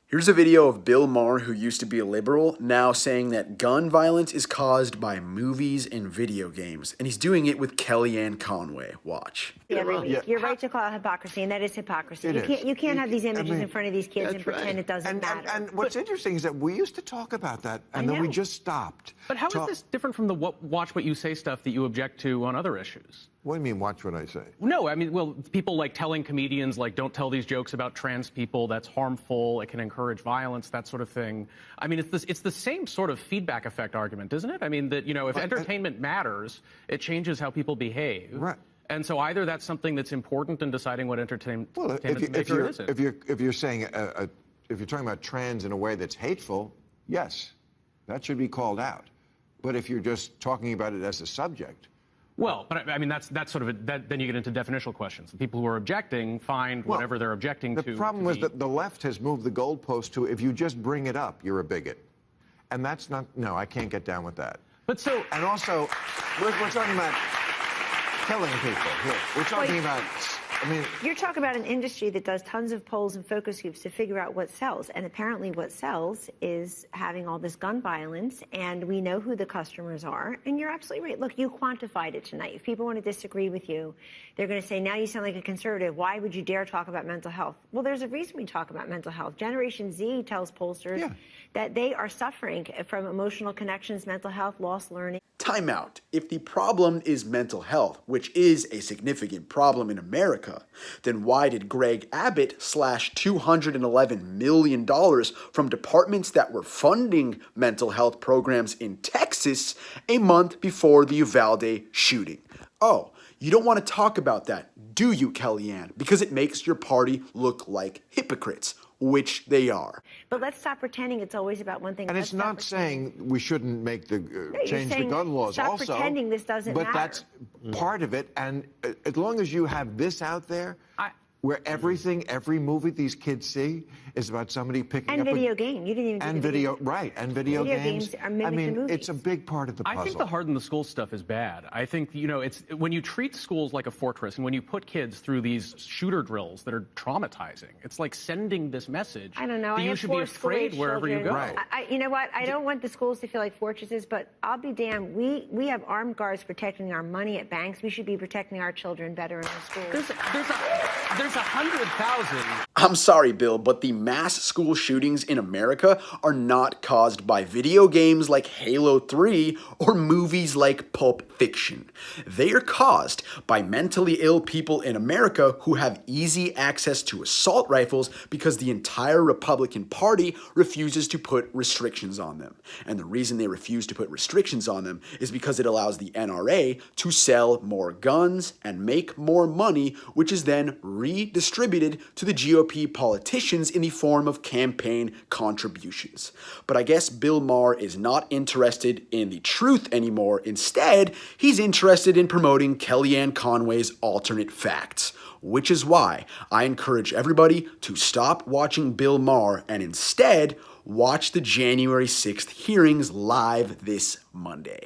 Here's a video of Bill Maher, who used to be a liberal, now saying that gun violence is caused by movies and video games. And he's doing it with Kellyanne Conway. Watch. Every week. You're right to call it hypocrisy, and that is hypocrisy. You can't have these images in front of these kids and pretend it doesn't matter. And what's interesting is that we used to talk about that, and then we just stopped. But how is this different from the watch what you say stuff that you object to on other issues? What do you mean, watch what I say? No, I mean, well, people like telling comedians, like, don't tell these jokes about trans people, that's harmful, it can encourage violence, that sort of thing. I mean, it's the same sort of feedback effect argument, isn't it? I mean, that, you know, if entertainment matters, it changes how people behave. Right. And so either that's something that's important in deciding what entertainment if you're saying, if you're talking about trans in a way that's hateful, yes, that should be called out. But if you're just talking about it as a subject, well, but I mean, that's sort of then you get into definitional questions. The people who are objecting find whatever they're objecting to. The problem is that the left has moved the goalpost to, if you just bring it up, you're a bigot. And that's not, no, I can't get down with that. But so. And also, we're talking about killing people here. We're talking about, I mean. You're talking about an industry that does tons of polls and focus groups to figure out what sells. And apparently what sells is having all this gun violence, and we know who the customers are. And you're absolutely right. Look, you quantified it tonight. If people want to disagree with you, they're going to say, now you sound like a conservative. Why would you dare talk about mental health? Well, there's a reason we talk about mental health. Generation Z tells pollsters that they are suffering from emotional connections, mental health, lost learning. Time out. If the problem is mental health, which is a significant problem in America, then why did Greg Abbott slash $211 million from departments that were funding mental health programs in Texas a month before the Uvalde shooting? Oh, you don't want to talk about that, do you, Kellyanne? Because it makes your party look like hypocrites, which they are. But let's stop pretending it's always about one thing. And it's not saying we shouldn't make the change the gun laws stop pretending this doesn't matter. But that's part of it. And as long as you have this out there, where every movie these kids see is about somebody picking up video game. You didn't even and video games are mimicking the movies. It's a big part of the puzzle. I think the hard in the school stuff is bad. I think, you know, it's when you treat schools like a fortress and when you put kids through these shooter drills that are traumatizing, it's like sending this message. I don't know. That you should be afraid wherever you go. Right. You know what? I don't want the schools to feel like fortresses, but I'll be damned. We have armed guards protecting our money at banks. We should be protecting our children better in our schools. There's 100,000. I'm sorry, Bill, but the mass school shootings in America are not caused by video games like Halo 3 or movies like Pulp Fiction. They are caused by mentally ill people in America who have easy access to assault rifles because the entire Republican Party refuses to put restrictions on them. And the reason they refuse to put restrictions on them is because it allows the NRA to sell more guns and make more money, which is then redistributed to the GOP politicians in the form of campaign contributions. But I guess Bill Maher is not interested in the truth anymore. Instead, he's interested in promoting Kellyanne Conway's alternate facts, which is why I encourage everybody to stop watching Bill Maher and instead watch the January 6th hearings live this Monday.